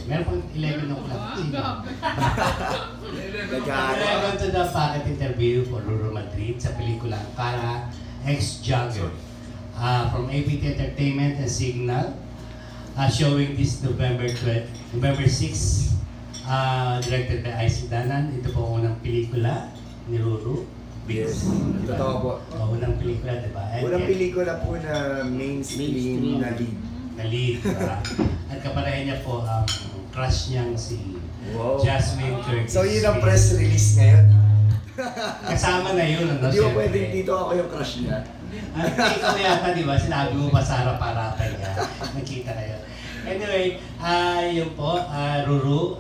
Meron pong 11 o'clock. 11 to the packet interview for Ruru Madrid sa pelikula CARAXJAGGER from APT Entertainment and Signal. Showing this November 6, directed by Ice Danan. Ito po ang unang pelikula ni Ruru. Yes, totoo po. Unang pelikula, diba? Unang pelikula po na mainstream na lead. Na lead, diba? At kaparehan niya po ang crush niyang si Jasmine. So yun ang press release ngayon. Kasama na yun, ano? Hindi mo pwedeng dito ako yung crush niya. Nakita ko yata, di ba? Sinabi mo pa sa harap-harapan niya. Nakita kayo. Anyway, yun po, Ruru,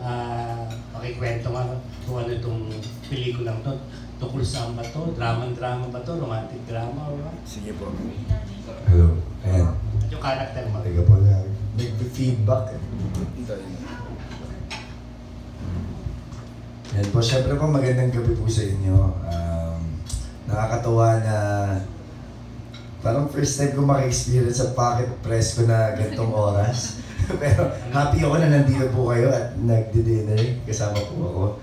pakikwento nga kung ano itong pelikulang to. Tukol saan ba to? Drama ba to? Romantic drama or what? Sige po. Hello. Ayan. At yung character mo? Teka po lang. Nag-feedback. Ito yun. Yan po, syempre po magandang gabi po sa inyo. Nakakatawa na parang first time ko maka-experience sa pocket press ko na ganitong oras. Pero happy ako na nandito po kayo at nagdi-dinner. Kasama po ako.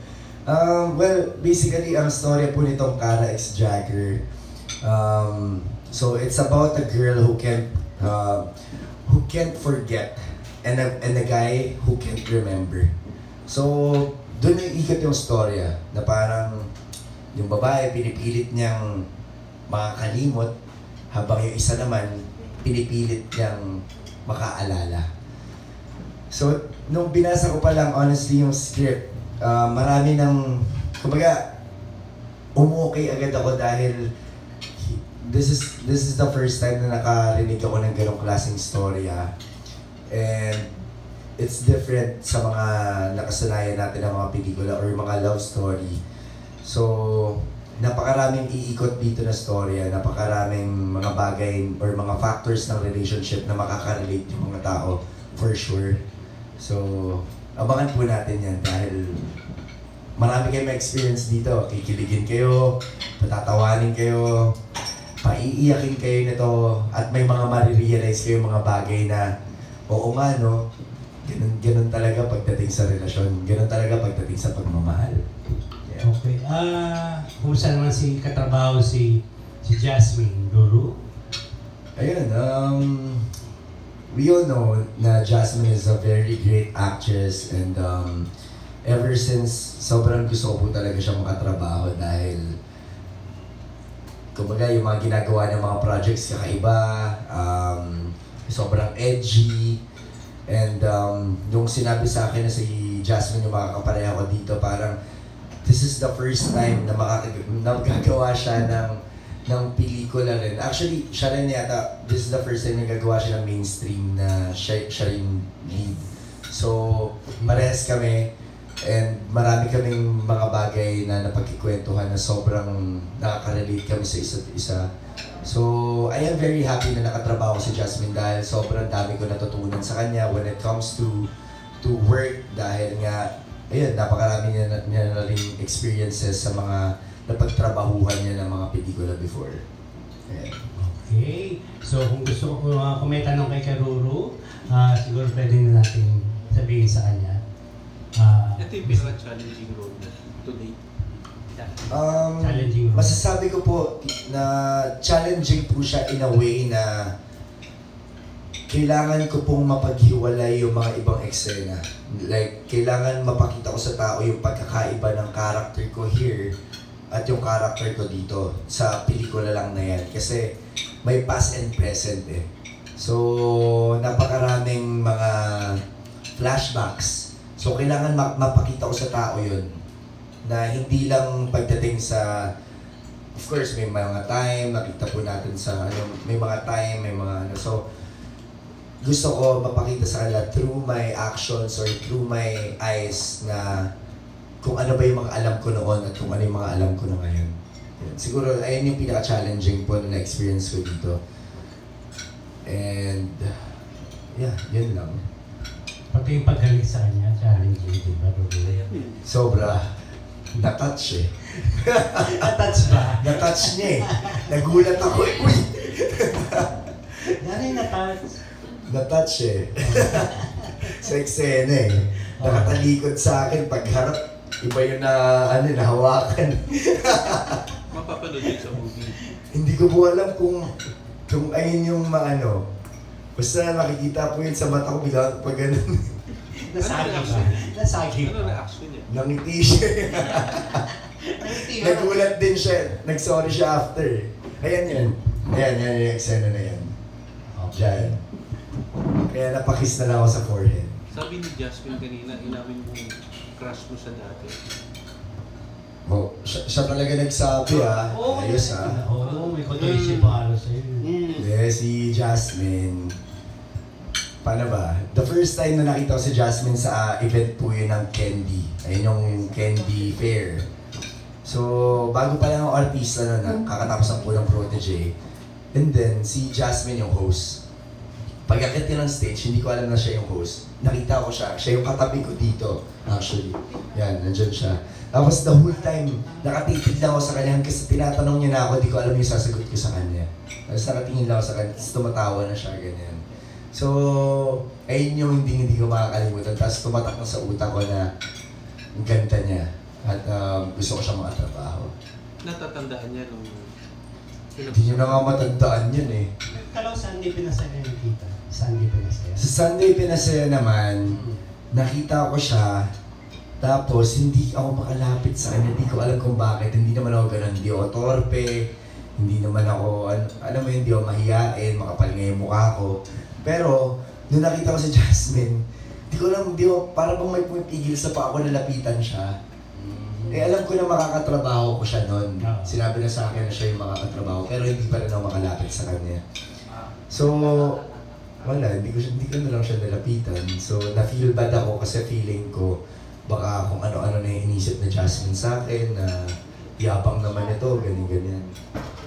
Well, basically, ang story po nitong CARAXJAGGER. So it's about a girl who can't forget and a guy who can't remember. So doon yung ikot yung storya na parang yung babae pinipilit niyang makakalimot habang yung isa naman pinipilit niyang makaalala. So nung binasa ko pa lang honestly yung script, marami ng, kumbaga, umukay agad ako dahil this is the first time na nakarinig ako ng ganong klaseng storya. And it's different sa mga nakasanayan natin ng mga pelikula or mga love story. So, napakaraming iikot dito na storya, napakaraming mga bagay or mga factors ng relationship na makaka-relate yung mga tao, for sure. So, abangan po natin yan dahil marami kayong ma-experience dito. Kikiligin kayo, patatawanin kayo, paiiyakin kayo nito, at may mga marirealize kayo mga bagay na oo nga no, ganun talaga pagdating sa relasyon, ganun talaga pagdating sa pagmamahal. Yeah. Okay. Kumusta naman katrabaho si Jasmine, Ruru? Ayun, we all know na Jasmine is a very great actress and ever since, sobrang gusto ko po talaga siya makatrabaho dahil kumbaga yung mga ginagawa ng mga projects kakaiba, sobrang edgy, and nung sinabi sa akin na si Jasmine yung makakapareha ko dito, parang this is the first time na magagawa siya ng pelikula rin. Actually, siya rin yata, this is the first time na gagawa siya ng mainstream na siya rin lead. So, parehas kami and marami kaming mga bagay na napagkikwentuhan na sobrang nakaka-relate kami sa isa't isa. So, I am very happy na nakatrabaho si Jasmine dahil sobrang dami ko natutunan sa kanya when it comes to work dahil nga, ayun, napakarami niya na rin experiences sa mga napagtrabahuhan niya ng mga pelikula before. Ayan. Okay. So, kung gusto ko kung may tanong kay Ruru, siguro pwede na natin sabihin sa kanya. Ito yung pinaka-challenging role to date. Challenging role. Masasabi ko po na challenging po siya in a way na kailangan ko pong mapaghiwalay yung mga ibang eksena. Like, kailangan mapakita ko sa tao yung pagkakaiba ng character ko here at yung character ko dito sa pelikula lang na yan. Kasi may past and present eh. So, napakaraming mga flashbacks. So, kailangan mapakita ko sa tao yun na hindi lang pagdating sa, of course, may mga time, nakita po natin sa, may mga time, may mga so, gusto ko mapakita sa kanila through my actions or through my eyes na kung ano ba yung mga alam ko noon at kung ano yung mga alam ko na ngayon. Siguro, ayun yung pinaka-challenging po na experience ko dito. And, yeah, yun lang. Pati yung paggaling sa kanya, challenging, di ba? Sobra. Na-touch eh. Na-touch ba? Na-touch niya eh. Nagulat ako eh. Uy! Ano yung na-touch? Na-touch eh. Sa eksena eh. Nakatalikod sa akin, pagharap, iba yung nahawakan. Mapapanood yun sa movie. Hindi ko po alam kung ayun yung basta nakikita po yun sa mata ko, bigla pag ganun. Nasagi ba? Nasagi Ano ba? reaction niya? Nangiti siya. Nagulat din siya. Nag-sorry siya after. Ayan yan. Ayan yung eksena na yan. Diyan. Kaya napakis na lang ako sa forehead. Sabi ni Jasmine kanina, inamin mo crush mo sa dati. Oh, siya talaga nagsabi Ayos Oo, may kotoy para sa'yo. Si Jasmine. Paano ba? The first time na nakita ko si Jasmine sa event po yun ng Candy. Ayun yung Candy Fair. So, bago pa lang ako artista na kakatapos ang pulang protege. And then, si Jasmine yung host. Pag-akit niya ng stage, hindi ko alam na siya yung host. Nakita ko siya. Siya yung katabi ko dito, actually. Yan, nandyan siya. Tapos the whole time, nakatitig lang ako sa kanya kasi tinatanong niya na ako, di ko alam yung sasagot ko sa kanya. Tapos nakatingin lang ako sa kanya, tapos tumatawa na siya, ganyan. So, ayun yung hindi ko makakalimutan. Tapos tumatak na sa utak ko na ang ganda niya. At gusto ko siya makatrabaho. Natatandaan niya nung... Hindi niyo na nga matandaan yun eh. Kalong Sunday Pinasaya yung kita. Sunday Pinasaya. Sa Sunday Pinasaya naman, nakita ko siya. Tapos, hindi ako makalapit sa kanya. Hindi ko alam kung bakit. Hindi naman ako ganun. Hindi ako torpe. Hindi naman ako, alam mo, hindi ako mahiyain. Makapal nga yung mukha ko. Pero, nung nakita ko si Jasmine, hindi ko alam, parang bang may pumipigil sa pa ako nalapitan siya. Alam ko na makakatrabaho ko siya noon. Sinabi na sa akin na siya yung makakatrabaho, pero hindi pa rin ako makalapit sa kanya. So, wala, hindi ko na lang siya nalapitan. So, na-feel bad ako kasi feeling ko, baka kung ano-ano na yung inisip na Jasmine sa akin, na yabang naman ito, ganyan-ganyan.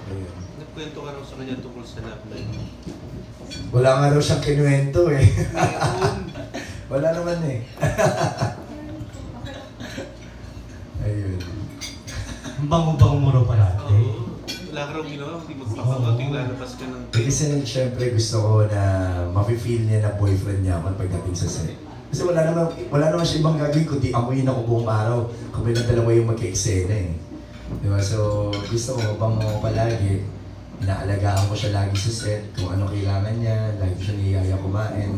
Ayun. Nagkwento ka raw sa kanya tungkol sa love life. Wala nga raw siyang kinuwento eh. Wala naman eh. Ayun. Ang bango-bango mo raw parati. Oo. Wala ka raw ginawa, hindi magpapangot, yung lalabas ka ng... Kasi syempre gusto ko na mafe-feel niya na boyfriend niya ako pagdating sa set. Kasi wala naman siya ibang gagawin kundi amuyin ako buong araw. Kami lang dalawa yung magka-eksena eh. Diba? So gusto ko mabango palagi. Inaalagaan ko siya lagi sa set, kung ano kailangan niya, lagi siya niyaya kumain.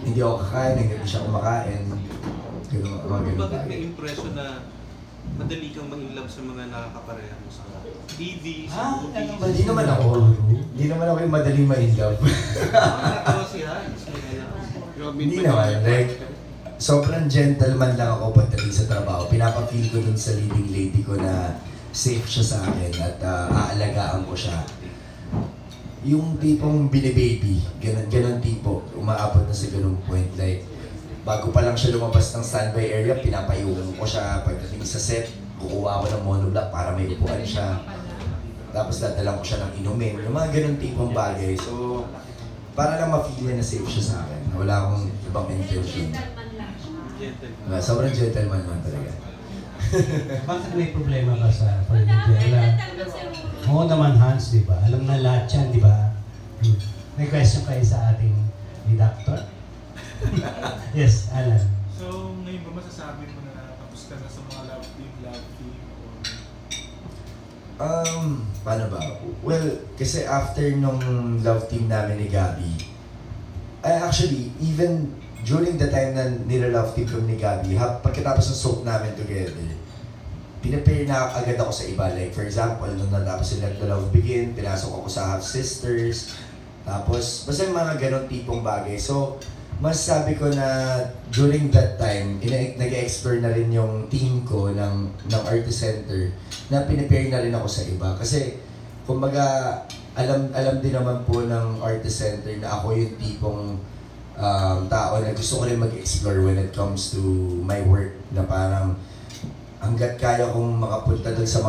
Hindi ako kakain, hindi siya kumakain. Bakit may impression na madali kang ma-inlove sa mga nakakapareha mo sa TV, sa movies? Hindi naman ako. Hindi naman ako yung madaling ma-inlove. Nakakawa si Hans. Hindi naman. Like, sobrang gentleman lang ako pagdating sa trabaho. Pinapafeel ko dun sa leading lady ko na safe siya sa akin at aalagaan ko siya. Yung tipong binibaby, ganun tipo, umaabot na sa ganung point. Like, bago pa lang siya lumabas ng standby area, pinapayungan ko siya pagdating sa set. Kukuha ako ng monoblock para may upuan siya. Tapos dadalang ko siya ng inumin. Yung mga ganun tipong bagay. So, para lang ma-feel niya na safe siya sa akin. Wala akong ibang intention. Sobrang gentleman man talaga. Bakit may problema ka sa pagiging? Oo naman Hans, di ba? Alam na lahat yan, di ba? May question kayo sa ating doctor? Yes, Alan. So, ngayon ba masasabi mo na tapos ka na sa mga love team? Paano ba? Well, kasi after nung love team namin ni Gabby, actually, even during the time na nila-love team kami ni Gabby, pagkatapos ng soap namin together, pinapair na agad ako sa iba. Like, for example, nung natapos si Let the Love Begin, pinasok ako sa Half Sisters, tapos, basta yung mga ganong tipong bagay. So, masasabi ko na during that time, nag-explore na rin yung team ko ng Artist Center na pinapair na rin ako sa iba. Kasi, kumbaga, alam din naman po ng Artist Center na ako yung tipong tao na gusto ko rin mag-explore when it comes to my work na parang hanggat kaya kong makapunta dun sa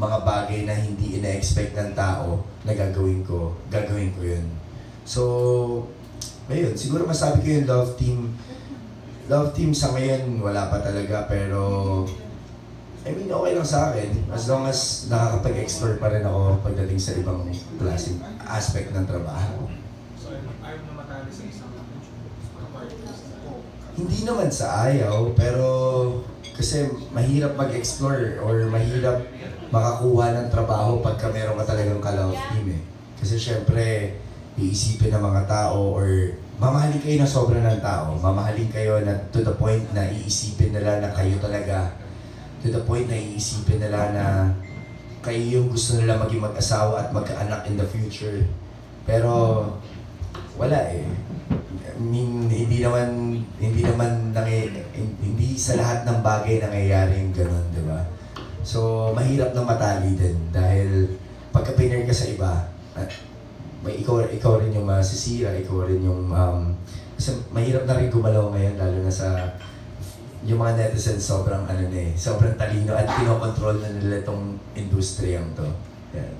mga bagay na hindi ina-expect ng tao na gagawin ko yun. So, ayun, siguro masabi ko yung love team sa ngayon wala pa talaga, pero I mean, okay lang sa akin as long as nakakapag-explore pa rin ako pagdating sa ibang klaseng aspect ng trabaho. So, ayaw na matali sa isang artist? Hindi naman sa ayaw, pero kasi mahirap mag-explore or mahirap makakuha ng trabaho pagka meron ka talagang ka-love team eh. Kasi syempre, iisipin ng mga tao or mamahalin kayo na sobra ng tao. Mamahalin kayo na to the point na iisipin nila na kayo talaga. To the point na iisipin nila na kayo yung gusto nila maging mag-asawa at magkaanak in the future. Pero wala eh. I mean, hindi sa lahat ng bagay nangyayari yung gano'n, di ba? So, mahirap na matali din dahil pagka pinare ka sa iba, may ikaw rin yung masisira, ikaw rin yung kasi mahirap na rin gumalaw ngayon lalo na sa yung mga netizens sobrang sobrang talino at kinokontrol na nila itong industriyang to. Yeah.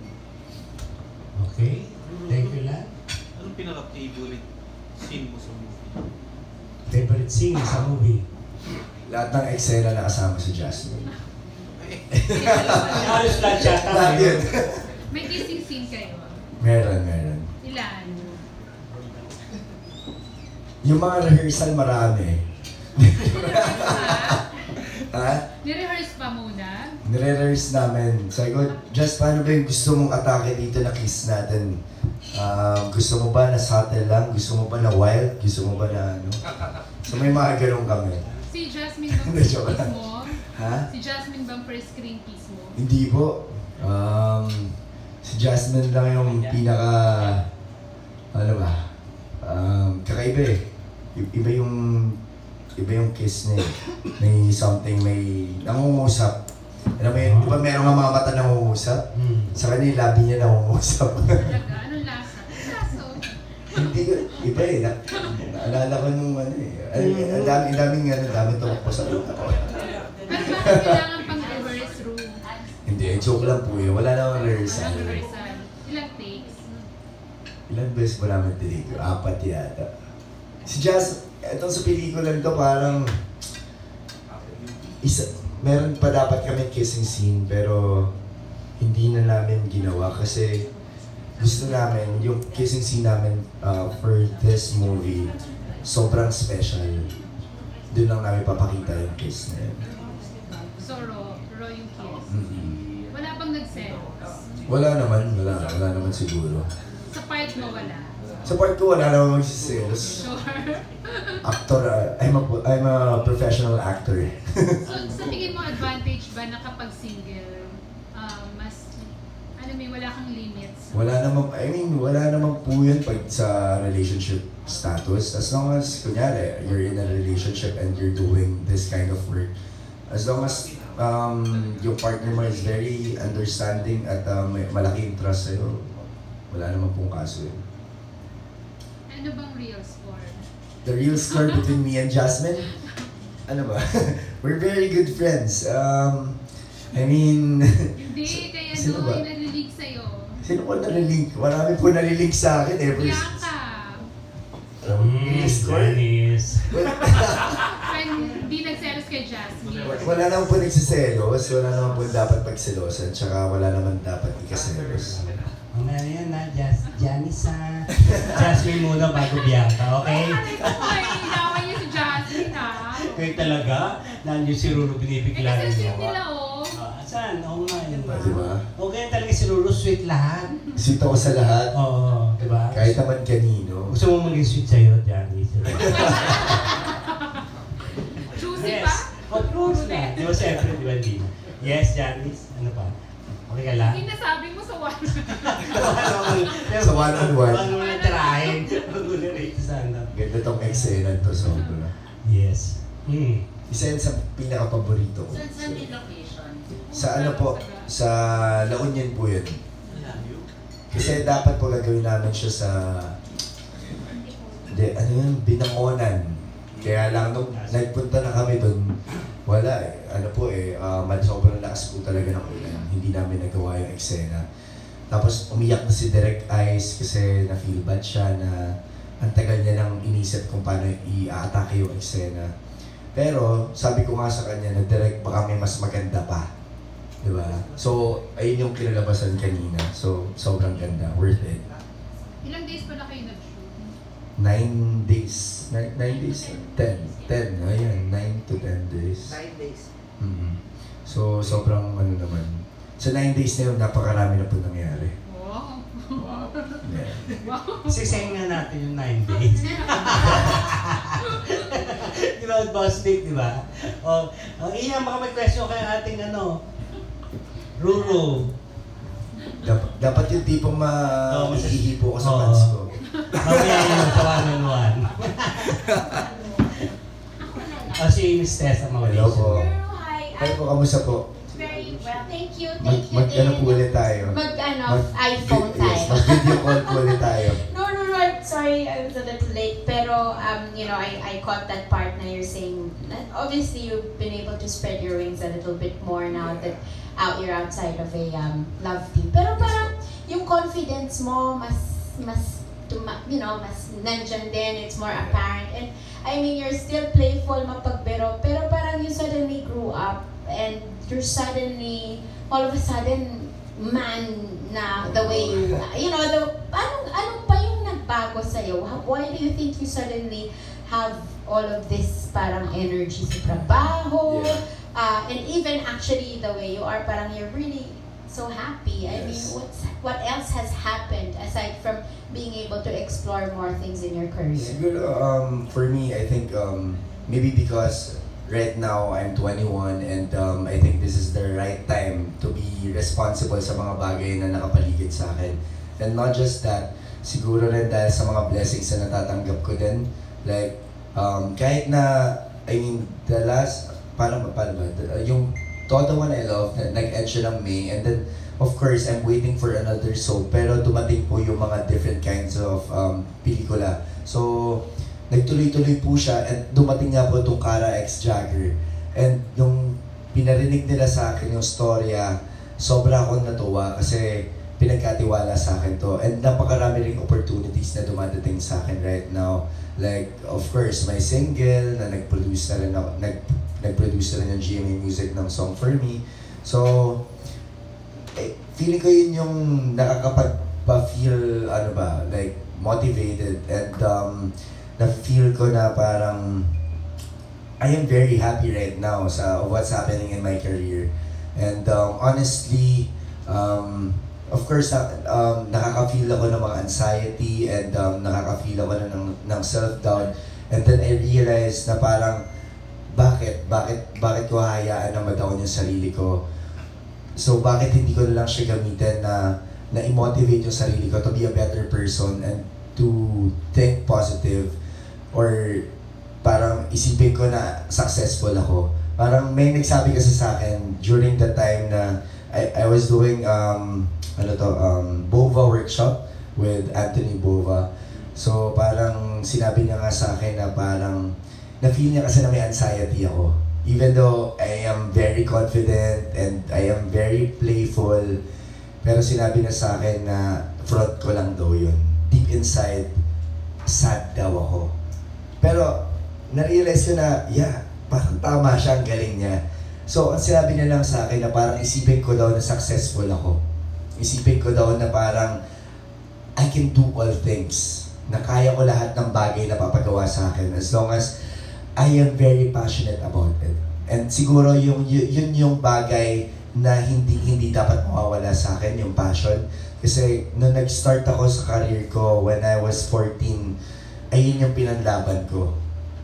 Okay. Thank you, Lan. Anong pinaka-favorite scene mo sa movie? Favorite scene sa movie? Lahat ng eksena na kasama si Jasmine. Halos lahat yata. Lahat yun. May kissing scene kayo? Meron. Ilan? Yung mga rehearsal marami. Ha? Ni-rehearse pa muna? Nire-rehearse namin. Sabi ko, Just, paano ba yung gusto mong atake dito na kiss natin? Gusto mo ba na subtle lang? Gusto mo ba na wild? Gusto mo ba na ano? So may mga ganun kami. Si Jasmine bang Hindi, first joke kiss lang. mo? Ha? Si Jasmine bang first screen kiss mo? Hindi po. Si Jasmine lang yung pinaka... Ano ba? Kakaiba eh. Iba yung kiss niya. May something, may nangungusap. Alam mo yun, di ba merong nga mga mata nangungusap? Sa kanya yung labi niya nangungusap. Talaga? Anong lasa? Laso? Hindi ko, iba eh. Naalala ko nung ano eh. Ang daming tumakbo sa utak ko. Pero bakit kailangan pang reverse room? Hindi, joke lang po eh. Wala namang rehearsal. Walang rehearsal. Ilang takes? Ilan beses ba namin tinigil? 4 yata. Si Jazz, itong sa pelikula nito parang meron pa dapat kami kissing scene pero hindi na namin ginawa kasi gusto namin, yung kissing scene namin for this movie, sobrang special. Doon lang namin papakita yung kiss na yun. So, raw yung kiss. Mm-hmm. Wala bang nag-selos? Wala naman siguro. Sa part mo wala? Sa part ko wala naman magsiselos. Sure? Actor, I'm a professional actor. So, sa tingin mo advantage ba na kapag single, mas, wala kang limits? Wala naman po yun pag sa relationship status. As long as, kunyari, you're in a relationship and you're doing this kind of work, as long as yung partner mo is very understanding at may malaking trust sa'yo, wala naman pong kaso yun. Ano bang real score? The real score between me and Jasmine? Ano ba? We're very good friends. Hindi, kaya Sino ba? yung nalilink sa'yo. Sino po nalilink? Marami po nalilink sa akin. Bianca! Real score? Janice. Hindi nagselos kay Jasmine. Wala naman po nagsiselos. Wala naman po dapat pagselosan. Tsaka wala naman dapat ikaselos. Mamaya na yan na, Janice ha. Jasmine muna bago Bianca, okay? Ay, inawan niyo si Jasmine ha. Kayo talaga, nandiyo si Ruru binibigla Kasi niyo. sweet nila oh. Saan? Oo nga yun ba? Diba? Okay talaga si Ruru, sweet lahat. Sweet ako sa lahat. Oo, diba? Kahit naman kanino. Gusto mo maging sweet sa'yo, Janice? Juicy pa? Of course na. Di ba siyempre, di ba hindi? Yes, Janice. Ano pa? Okay ka lang? Hindi nasabi mo sa one. Sa one-on-one. Bago mo na tirahin. Bago na rate sa ano. Ganda tong excellent to. Sobra. Yes. Isa yan sa pinaka-paborito ko. Saan yung location? Sa ano po? Sa La Union po yun. Kasi dapat po gagawin namin siya sa... Hindi, ano yun? Binangonan. Kaya lang nung nagpunta na kami doon, wala eh. Ano po eh, sobrang lakas po talaga ng ulan. Hindi namin nagawa yung eksena. Tapos umiyak na si Direct Eyes kasi na-feel bad siya na ang tagal niya nang inisip kung paano i-atake yung eksena. Pero sabi ko nga sa kanya na Direct baka may mas maganda pa. Diba? So, ayun yung kinalabasan kanina. So, sobrang ganda. Worth it. Ilang days pa na kayo nag-shoot? 9 days. 9 days? 10. Ayan, 9 to 10 days. 9 days. So, sobrang ano naman. Sa 9 days na yun, napakarami na po nangyari. Wow. Yeah. Siseng na natin yung 9 days. Di ba, Boss Nick, di ba? Iyan, baka may question kay ating Ruru. Dapat yung tipong mahihipo ko sa pants ko. Mamaya yun sa one-on-one. Si Miss Tessa Mauricio. Hello po. Hi, Kayo po, kamusta po? very well. Thank you. Mag-ano po ulit tayo? iPhone tayo. Yes, mag-video call po ulit tayo. No. Sorry, I was a little late. Pero, I caught that part na you're saying, that obviously you've been able to spread your wings a little bit more now that you're outside of a love team. Pero parang yung confidence mo, mas nandyan din, it's more apparent. And I mean, you're still playful, mapagbiro, pero parang you suddenly grew up and you're suddenly, all of a sudden, man na the way you, anong pa yung nagbago sa'yo? Why do you think you suddenly have all of this parang energy sa trabaho? And even actually the way you are, parang you're really so happy. I mean, what else has happened aside from being able to explore more things in your career? Siguro, for me, I think maybe because right now I'm 21 and I think this is the right time to be responsible sa mga bagay na nakapaligid sa akin. And not just that, siguro rin dahil sa mga blessings na natatanggap ko din. Like, kahit na, I mean, the last, paano ba? Yung Todo One I Love, nag-end siya ng May, and then, of course, I'm waiting for another soap, pero dumating po yung mga different kinds of pelikula. So, nagtuloy-tuloy po siya, and dumating nga po itong CARAXJAGGER. And nung pinarinig nila sa akin yung storya, sobra akong natuwa kasi pinagkatiwala sa akin to. And napakarami ring opportunities na dumadating sa akin right now. Like, of course, my single na nag-produce na rin ako, nag-produce na rin yung GMA Music ng Song For Me. So, feeling ko yun yung nakakapag-feel, like, motivated. And na-feel ko na parang I am very happy right now sa what's happening in my career. And honestly, of course, nakaka-feel ako ng mga anxiety and nakaka-feel ako ng self-doubt. And then I realized na parang, bakit ko hayaan na mag-down yung sarili ko? So, bakit hindi ko na lang siya gamitin na i-motivate yung sarili ko to be a better person and to think positive, or parang isipin ko na successful ako. Parang may nagsabi kasi sa akin during the time na I was doing Bova workshop with Anthony Bova. So parang sinabi niya nga sa akin na parang na-feel niya kasi na may anxiety ako. Even though I am very confident and I am very playful, pero sinabi niya sa akin na front ko lang daw yun. Deep inside, sad daw ako. Pero na-realize ko na, parang tama siya, ang galing niya. So, ang sinabi niya lang sa akin na parang isipin ko daw na successful ako. Isipin ko daw na parang I can do all things. Na kaya ko lahat ng bagay na papagawa sa akin as long as I am very passionate about it. And siguro yun yung bagay na hindi dapat mawawala sa akin, yung passion. Kasi nung nag-start ako sa career ko when I was 14, ayun yung pinanlaban ko.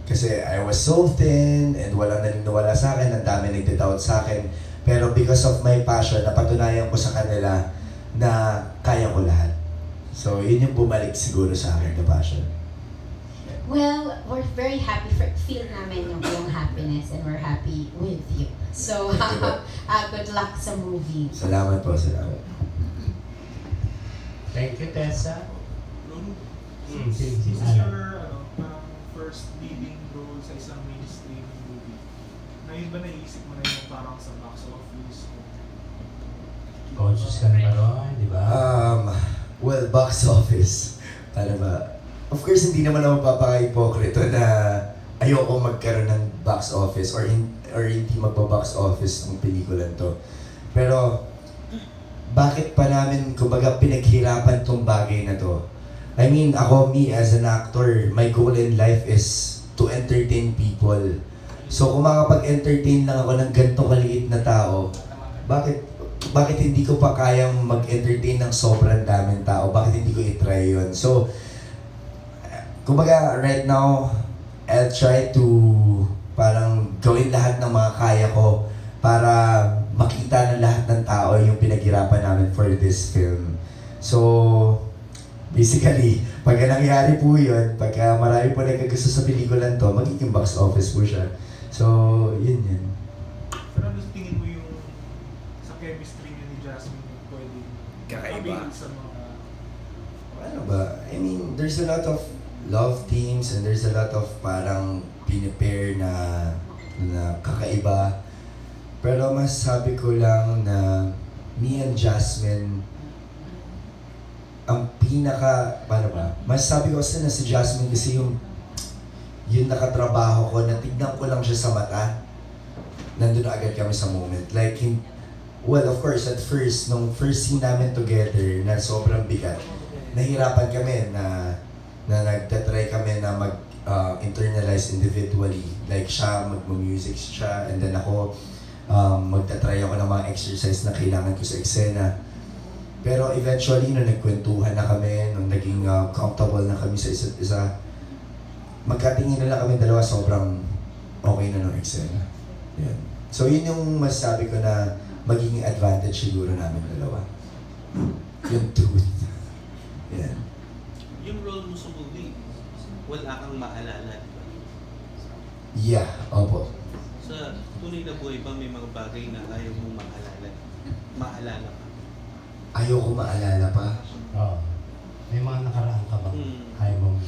Kasi I was so thin and walang naniniwala sa akin, ang dami nagdadoubt sa akin. Pero because of my passion, napatunayan ko sa kanila na kaya ko lahat. So yun yung bumalik siguro sa akin, the passion. Well, we're very happy. Feel namin yung happiness and we're happy with you. So, good luck sa movie. Salamat po, salamat. Thank you, Tessa. This is your first leading role sa isang mainstream movie. Ngayon ba naisip mo na yung parang sa box office? Conscious ka na ba ron, di ba? Well, box office. Paano ba? Of course, hindi naman ako papaka-hipokrito na ayoko magkaroon ng box office or hindi magpa-box office ng pelikulan to. Pero, bakit pa namin, kumbaga, pinaghirapan tong bagay na to? I mean, me as an actor, my goal in life is to entertain people. So kung makapag-entertain lang ako ng ganito kaliit na tao, bakit hindi ko pa kayang mag-entertain ng sobrang daming tao? Bakit hindi ko i-try yun? So, kumbaga, right now, I'll try to parang gawin lahat ng mga kaya ko para makita ng lahat ng tao yung pinaghirapan namin for this film. So, basically, pagka nangyari po yun, pagka marami po nagkagusto sa pelikulan to, magiging box office po siya. So, yun. Pero ano tingin mo yung sa chemistry niya ni Jasmine yung pwede Kakaiba. appeal sa mga... Ano ba? I mean, there's a lot of love teams and there's a lot of parang pinipair na kakaiba. Pero mas sabi ko lang na me and Jasmine, ang paano ba? Mas sabi ko kasi na si Jasmine kasi yung nakatrabaho ko, natignan ko lang siya sa mata, nandun na agad kami sa moment. Like, well, of course, at first, nung first scene namin together, na sobrang bigat, nahirapan kami na nagtatry kami na mag-internalize individually. Like, siya, mag-music siya, and then ako, magtatry ako ng mga exercise na kailangan ko sa eksena. Pero eventually, nung nagkwentuhan na kami, nung naging comfortable na kami sa isa't isa, magkatingin na lang kami dalawa, sobrang okay na nung eksena. Yan. So yun yung masasabi ko na magiging advantage siguro namin dalawa. Yung truth. Yan. Yung role mo sa movie, wala kang maalala, di ba? Yeah, opo. Sa tunay na buhay ba may mga bagay na ayaw mong maalala? Maalala ka? Ayoko maalala pa. Oo. May mga nakaraan ka bang ayaw mong...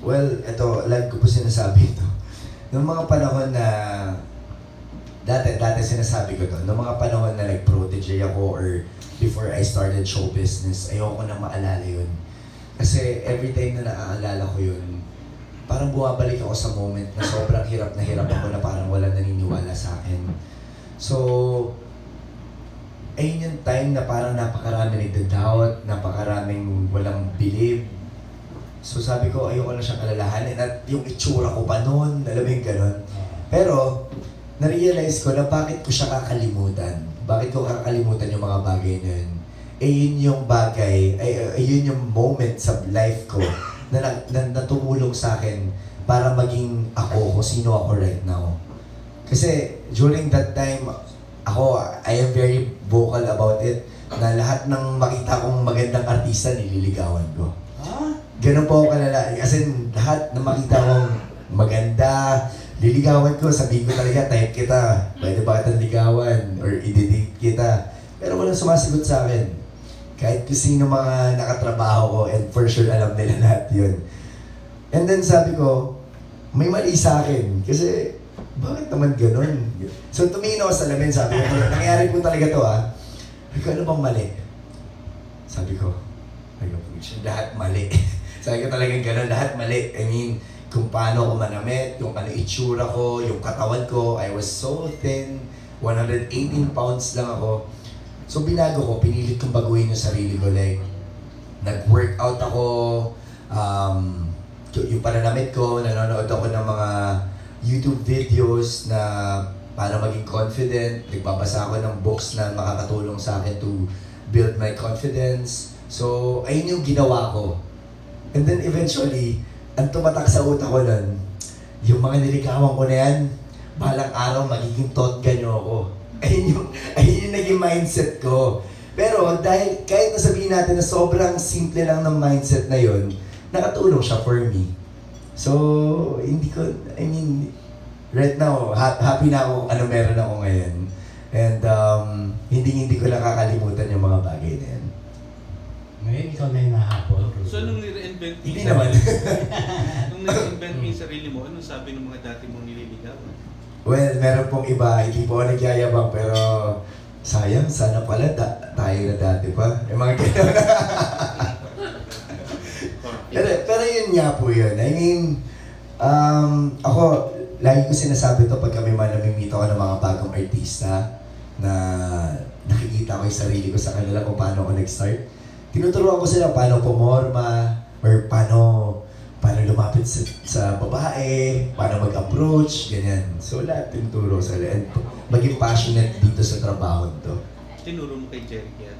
Well, ito, like ko po sinasabi ito. Noong mga panahon na... Dati sinasabi ko to. Noong mga panahon na nag-protege ako or before I started show business, ayoko na maalala yun. Kasi every time na naaalala ko yun, parang bumabalik ako sa moment na sobrang hirap ako na parang walang naniniwala sa akin. So, ayun yung time na parang napakarami nagdadoubt, napakaraming walang believe. So sabi ko, ayoko na siyang alalahanin at yung itsura ko pa noon, alam mo yung gano'n. Pero, na-realize ko na bakit ko siya kakalimutan. Bakit ko kakalimutan yung mga bagay na yun. Yun yung bagay, yun yung moment sa life ko na tumulong sa akin para maging ako kung sino ako right now. Kasi during that time, I am very vocal about it, na lahat ng makita kong magandang artista, nililigawan ko. Ganun po ako kalala. As in, lahat na makita kong maganda, liligawan ko, sabihin ko talaga, type kita, pwede ba kitang ligawan, or i-date kita. Pero walang sumasagot sa akin. Kahit kung sino mga nakatrabaho ko, and for sure alam nila lahat yun. And then sabi ko, may mali sa akin. Kasi, bakit naman ganun? So tumingin ako sa salamin, sabi ko, nangyari po talaga to ano bang mali? Sabi ko, lahat mali. Sabi ko talagang gano'n, lahat mali. I mean, kung paano ako manamit, yung ano itsura ko, yung katawan ko, I was so thin, 118 pounds lang ako. So binago ko, pinilit kong baguhin yung sarili ko. Like, nag-workout ako, yung pananamit ko, nanonood ako ng mga YouTube videos na para maging confident. Nagbabasa ako ng books na makakatulong sa akin to build my confidence. So, ayun yung ginawa ko. And then eventually, ang tumatak sa utak ko nun, yung mga niligawan ko na yan, balang araw magiging totga nyo ako. Ayun yung naging mindset ko. Pero dahil kahit nasabihin natin na sobrang simple lang ng mindset na yun, nakatulong siya for me. So, right now, happy na ako ano meron ako ngayon. And hindi ko nakakalimutan yung mga bagay na yan. Ngayon, ikaw na yung nahabol. So, nung nire-invent mo Hindi naman. nung nire-invent mo yung sarili mo, anong sabi ng mga dati mong nililigawan? Well, meron pong iba, hindi po ako nagyayabang, pero sayang, sana pala tayo na dati pa. Yung mga gano'n. pero yun nga po yun. I mean, ako, lagi ko sinasabi to pag kami man namimit ako ng mga bagong artista na nakikita ko yung sarili ko sa kanila kung paano ako nag-start. tinuturuan ko sila paano pumorma, or paano lumapit sa babae, paano mag-approach, ganyan. So lahat tinuturo sa and maging passionate dito sa trabaho to. Tinuro mo kay Jeric yan?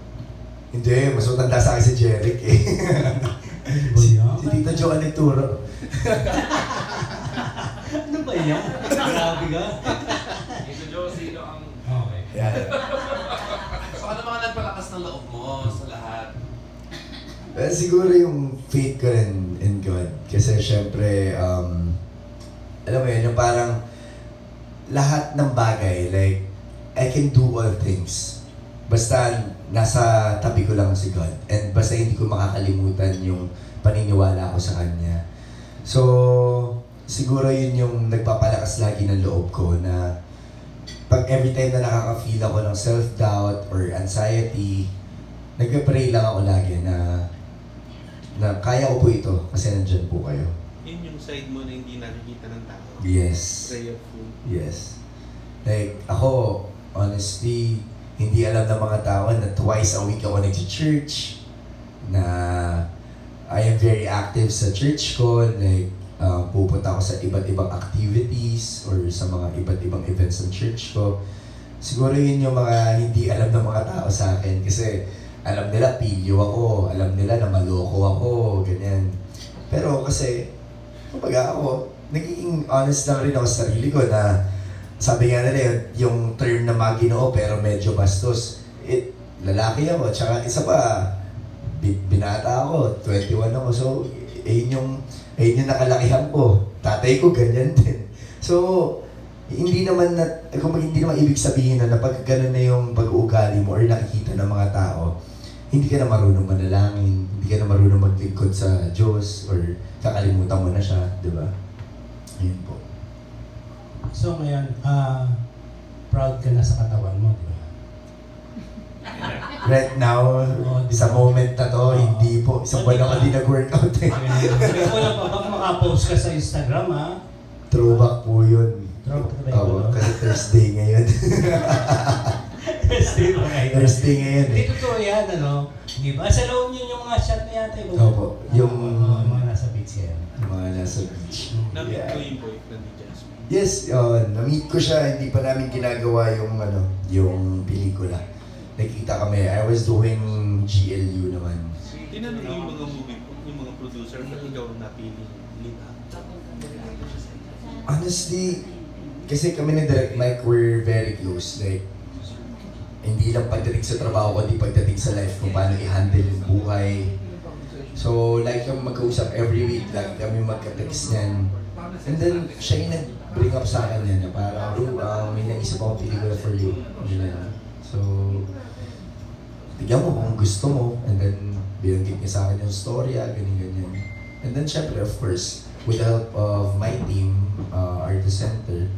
Hindi, mas matanda sa akin si Jeric eh. si Tita Jo ang nagturo. Ano ba yan? Grabe ka. Tito Jo, sino ang... Okay. Yeah. So ano mga nagpalakas ng loob mo sa lahat? Well, siguro yung faith ko rin in God. Kasi syempre, alam mo yun, yung parang lahat ng bagay, like, I can do all things. Basta nasa tabi ko lang si God. And basta hindi ko makakalimutan yung paniniwala ko sa Kanya. So, siguro yun yung nagpapalakas lagi ng loob ko na pag every time na nakaka-feel ako ng self-doubt or anxiety, nagpe-pray lang ako lagi na kaya ko po ito kasi nandyan po kayo. Yun yung side mo na hindi nakikita ng tao. Yes. Prayerful. Yes. Like, ako, honestly, hindi alam ng mga tao na twice a week ako nag-church, na I am very active sa church ko, like, pupunta ako sa iba't ibang activities or sa mga iba't ibang events ng church ko. Siguro yun yung mga hindi alam ng mga tao sa akin kasi alam nila pilyo ako, alam nila na maloko ako, ganyan. Pero kasi, kumbaga ako, nagiging honest lang rin ako sa sarili ko na sabi nga nila yung term na maginoo pero medyo bastos. Lalaki ako, tsaka isa pa, binata ako, 21 ako. So, ayun yung nakalakihan ko. Tatay ko, ganyan din. So, hindi naman ibig sabihin na pag ganun na yung pag-uugali mo or nakikita ng mga tao, hindi ka na marunong manalangin, hindi ka na marunong maglingkod sa Diyos, or kakalimutan mo na siya, di ba? Ayun po. So ngayon, proud ka na sa katawan mo, di ba? Right now, sa moment na to, hindi po. Isang buwan ako din nag-workout eh. Wala pa, baka makapost ka sa Instagram, ha? Throwback po yun. Throwback ba yun? Oo, kasi Thursday ngayon. Thursday ngayon eh. Hindi totoo yan, ano? Di ba? Sa loob yun yung mga shot na yata. Opo. Yung mga nasa beach yan. Yung mga nasa beach. Na-meet ko yung boyfriend ni Jasmine. Yes, na-meet ko siya. Hindi pa namin ginagawa yung pelikula. Nakita kami. I was doing GLU naman. Tinanong ko yung mga movie, yung mga producer, ba't ikaw napili lead actor? Honestly, kasi kami ni Direct Mike, we're very close. Like, hindi lang pagdating sa trabaho ko, hindi pagdating sa life kung paano i-handle yung buhay. So, like kami magkausap every week, like kami magka-text niyan. And then, siya yung nag-bring up sa akin yan na parang, Ruru, may naisip akong pelikula for you. So, tigyan mo kung gusto mo. And then, binanggit niya sa akin yung storya, ganyan-ganyan. And then, syempre, of course, with the help of my team, Artist Center,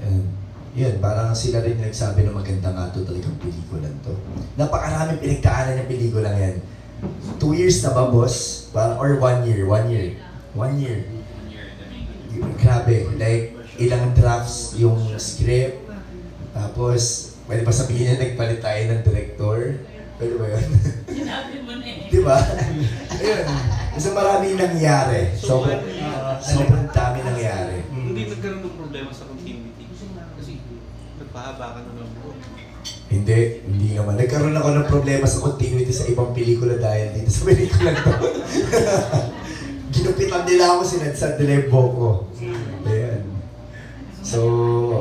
and yun, parang sila rin nagsabi na maganda nga ito talagang pelikula to. Napakaraming pinagdaanan yung pelikula yan. 2 years na ba, boss? Parang, or 1 year? 1 year. 1 year. Grabe. Like, ilang drafts yung script. Tapos, pwede ba sabihin na nagpalit tayo ng director? Pwede ba yun? Sinabi mo na eh. Diba? Ayun. Kasi maraming nangyari. Sobrang dami nangyari. Hindi nagkaroon ng problema sa continuity. Kasi nagpahaba ka na ng buhok. Hindi naman. Nagkaroon ako ng problema sa continuity sa ibang pelikula dahil dito sa pelikula to. Ginupitan nila ako, sinadsad nila yung buhok ko. Ayan. So,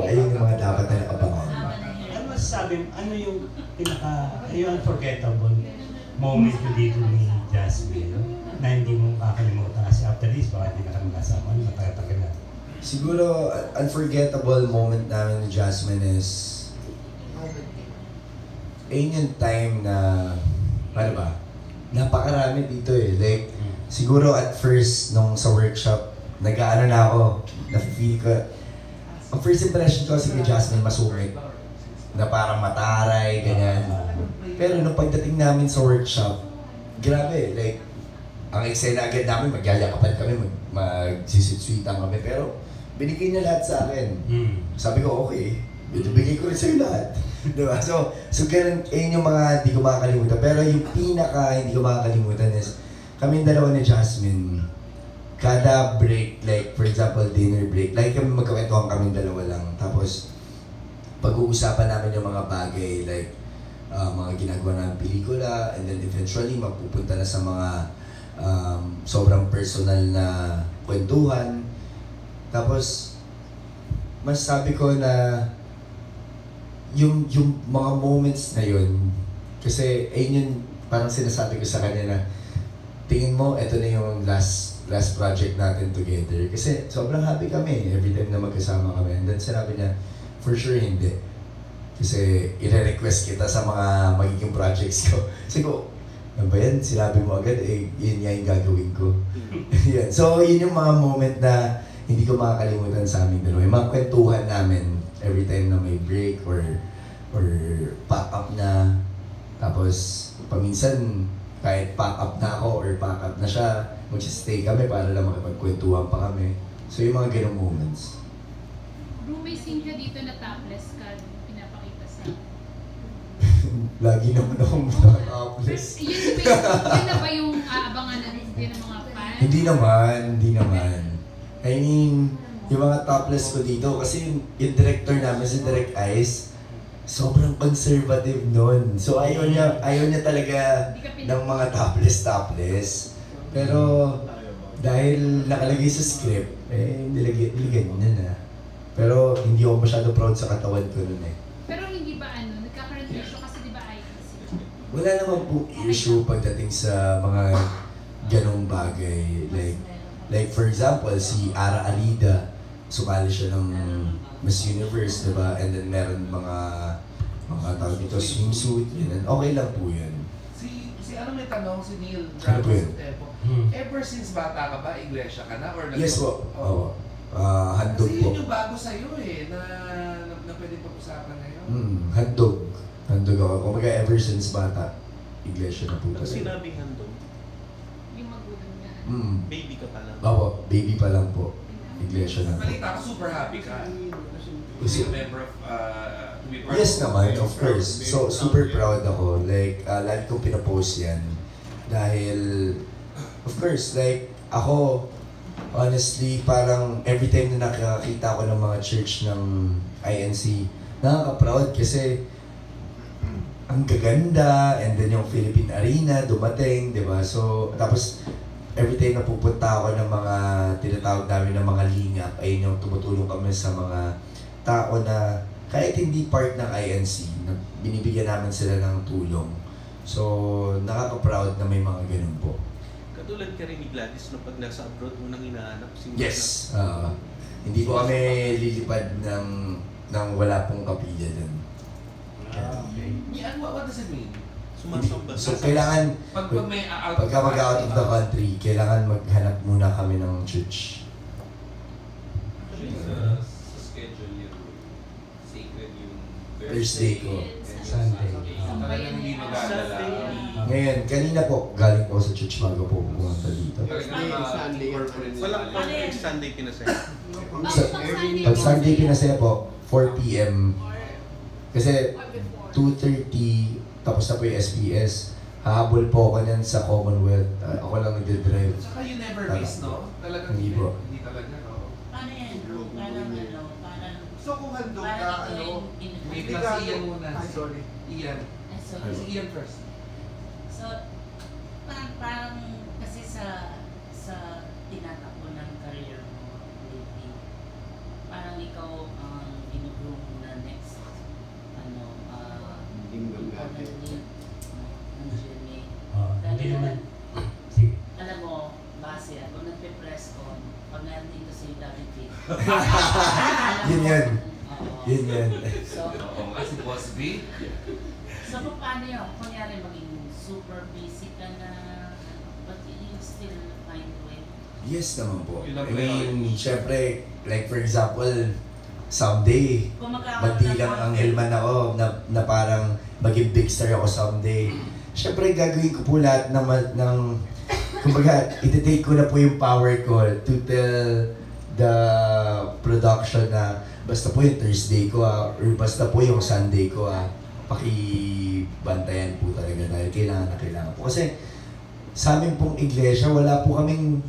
ayun yung mga dapat na nakabangan. Ano masasabi, ano yung unforgettable moment ko dito ni Jasmine, na hindi mo kakalimutan kasi after this, baka hindi na kami kasama, matagal na. Siguro, unforgettable moment namin ni Jasmine is ayun yung time na, ano ba, napakarami dito eh. Like, siguro at first, nung sa workshop, nag-ano na ako, na-feel ko, ang first impression ko si Jasmine masungit, na parang mataray, ganyan. Pero nung pagdating namin sa workshop, grabe, like, ang eksena agad namin, magyayakapan kami, magsisitswitan kami, pero binigay niya lahat sa akin. Sabi ko, okay, Bigay ko rin sa'yo lahat. Diba? So ganun, yun yung mga hindi ko makakalimutan. Pero yung pinaka hindi ko makakalimutan is, kami dalawa ni Jasmine, kada break, like for example, dinner break, like kami magkakwentuhan kami dalawa lang. Tapos, pag-uusapan namin yung mga bagay, like mga ginagawa ng pelikula, and then eventually mapupunta na sa mga sobrang personal na kwentuhan. Tapos, mas sabi ko na yung mga moments na yun, kasi ayun yun, parang sinasabi ko sa kanya na tingin mo, ito na yung last project natin together. Kasi sobrang happy kami every time na magkasama kami. And then sinabi niya, for sure hindi. Kasi i-request kita sa mga magiging projects ko. Kasi ko, ano ba yan? Sinabi mo agad, yun nga yung gagawin ko. Yan. So yun yung mga moment na hindi ko makakalimutan sa aming dalawa. Yung mga kwentuhan namin every time na may break or pack up na. Tapos paminsan kahit pack up na ako or pack up na siya, mag-stay kami para lang makipagkwentuhan pa kami. So yung mga ganong moments. Ruru, may scene ka dito na topless ka, pinapakita sa... Lagi naman akong topless. Yun na ba yung aabangan na ng mga fans? Hindi naman. I mean, yung mga topless ko dito, kasi yung director namin, si Direct Ice, sobrang conservative nun. So ayaw niya talaga ng mga topless. Pero dahil nakalagay sa script, nilagyan niya na. Pero hindi ako masyado proud sa katawan ko nun eh. Pero hindi ba nagkakaroon ng issue kasi di ba IEC? Wala naman po issue pagdating sa mga ganong bagay. Like for example, si Ara Alida, sumali siya ng Miss Universe, diba? And then meron mga tawag dito, swimsuit, yun. Okay lang po yun. Si ano may tanong, si Neil, Ano po yun? Ever since bata ka ba, iglesia ka na? Or Yes po. Oo. Handog kasi po. yun yung bago sa'yo na pwede pag-usapan ngayon. Handog. Handog ako. Kumbaga ever since bata, iglesia na po Ang talaga. sinabing handog, Yung magulang niya. baby ka pa lang. Opo, baby pa lang po. Iglesia na po. Balita ko, super happy ka. To be a member of, to be part Yes of naman, of course. So, super proud ako. Like, lagi kong pinapost yan. Dahil, of course, like, ako, honestly, parang every time na nakakita ko ng mga church ng INC, nakaka-proud kasi ang gaganda, and then yung Philippine Arena, dumating, di ba? So, tapos, every time na pupunta ako ng mga tinatawag namin ng mga lingap, ay yung tumutulong kami sa mga tao na kahit hindi part ng INC, na binibigyan namin sila ng tulong. So, nakaka-proud na may mga ganun po. Katulad ka rin ni Gladys na pag nasa abroad mo nang hinahanap. Yes! Hindi po kami lilipad ng wala pong kapilya dun. Yeah, what does it mean? Sumasamba. So, kailangan, Pag may pagka mag-out of the country, kailangan maghanap muna kami ng church. Sa schedule yung sacred yung Thursday ko. Sunday. Talagang hindi magdadala. Ngayon, kanina po, galing po sa church maga po pumunta dito. Walang Sunday pinasaya. Pag Sunday pinasaya po, 4 p.m. Kasi 2:30, tapos na po yung SPS. Hahabol po ako niyan sa Commonwealth. Ako lang nagde-drive. Saka you never miss, no? Talagang Hindi po. Hindi talaga, no? Paano yan? Parang So kung handog ka, Wait lang si Ian muna. Ay, sorry. Ian. Si Ian first. So, parang kasi sa tinatakbo ng career mo lately, parang ikaw ang ginugroom mo na next Hindi naman. Sige. alam mo, base ako nagpe-press con, pag nandito si David Yun yan. Yun yan. So, Si Boss B. so paano yun? Kunyari maging super busy ka na, but you still find a way. Yes naman po. Yun ang I mean, syempre, like for example, someday, Kung magkakaroon magdilang ang helman ako na parang maging big star ako someday. Syempre, gagawin ko po lahat ng kumbaga, iti-take ko na po yung power ko to tell the production na basta po yung Thursday ko or basta po yung Sunday ko pakibantayan po talaga dahil kailangan po. Kasi sa amin pong iglesia, wala kaming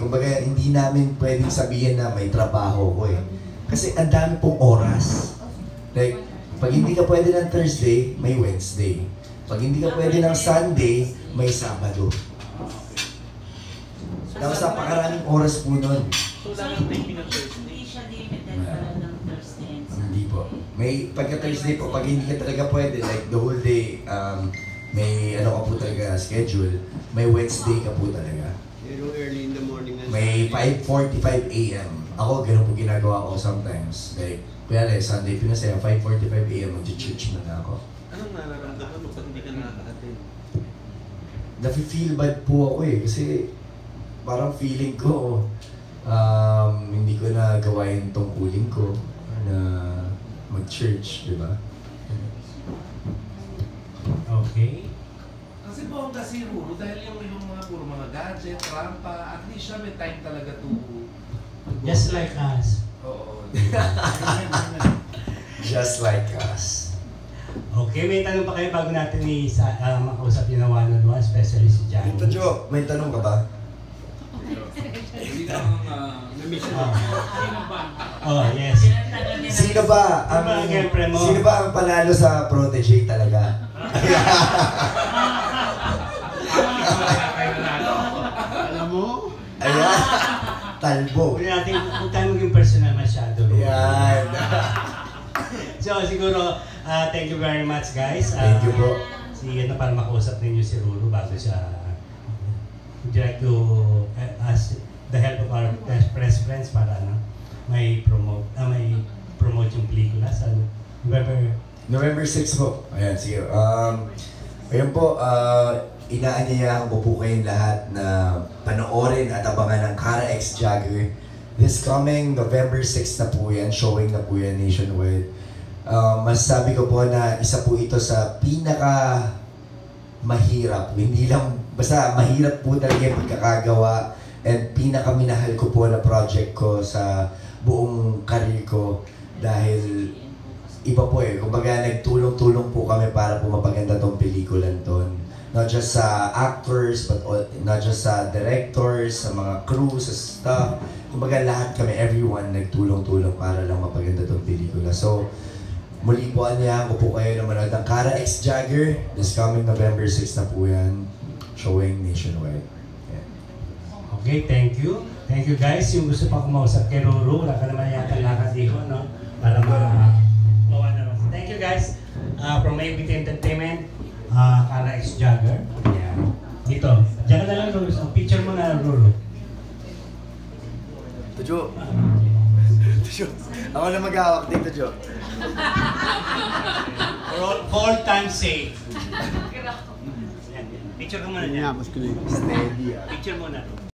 kumbaga hindi namin pwedeng sabihin na may trabaho ko eh. Kasi ang dami pong oras. Like, pag hindi ka pwede ng Thursday, may Wednesday. Pag hindi ka pwede ng Sunday, may Sabado. Tapos napakaraming oras po nun. So, lang ang taping ng Thursday? Hindi siya limited pala ng Thursday and Sunday. Hindi po. May pagka Thursday po, pag hindi ka talaga pwede, like the whole day, may ano ka po talaga schedule, may Wednesday ka po talaga. Pero early in the morning na May 5:45 a.m. Ako, ganun po ginagawa ko sometimes. Like, kaya Sunday, pinasaya, 5:45 a.m. mag-church na ako. Anong nararamdaman mo pag hindi ka nakaka-attend? Nafe-feel bad po ako eh, kasi parang feeling ko, hindi ko na gawain tungkulin ko na mag-church, di ba? Okay. Kasi bongga si Ruru dahil yung mga puro mga gadget, rampa, at least siya may time talaga to Just like us. Oo. Just like us. Okay, may tanong pa kayo bago natin makausap yung one-on-one, especially si Jasmine. Ito, Jo, may tanong ka ba? Hindi na na-miss na. Sino ba? Oh, yes. Sino ba ang panalo sa protege talaga? alam mo? Ayan. Talbo. Huwag tayo maging personal masyado. Yan. So siguro, thank you very much guys. Thank you po. Para makausap ninyo si Ruru bago siya would you like to ask the help of our best press friends para may promote yung pelikula sa November 6 po. Ayan, sige. Ayun po, inaanyayahan ko po kayong lahat na panoorin at abangan ng CARAXJAGGER. This coming November 6 na po yan, showing na po yan nationwide. Masasabi ko po na isa po ito sa pinaka mahirap. Hindi lang, basta mahirap po talaga yung pagkakagawa and pinaka minahal ko po na project ko sa buong career ko dahil iba po eh. Kumbaga nagtulong-tulong po kami para po mapaganda tong pelikulan ton. Not just sa actors, but not just sa directors, sa mga crew, sa staff. Kumbaga lahat kami, everyone, nagtulong-tulong para lang mapaganda tong pelikula. So, muli po anyahan ko po kayo na manood ng CARAXJAGGER. This coming November 6 na po yan. Showing nationwide. Yeah. Okay, thank you. Thank you guys. Yung gusto pa kumausap kay Ruru, wala ka naman yata nakadiho, no? Para thank you guys. From ABT Entertainment, CARAXJAGGER. Yeah. Dito. Diyan ka na lang, Ruru. Picture mo na, Ruru. Tujo. Ako na mag-hawak dito, Jo. For time's sake. Picture ka muna dyan. Steady. Picture muna.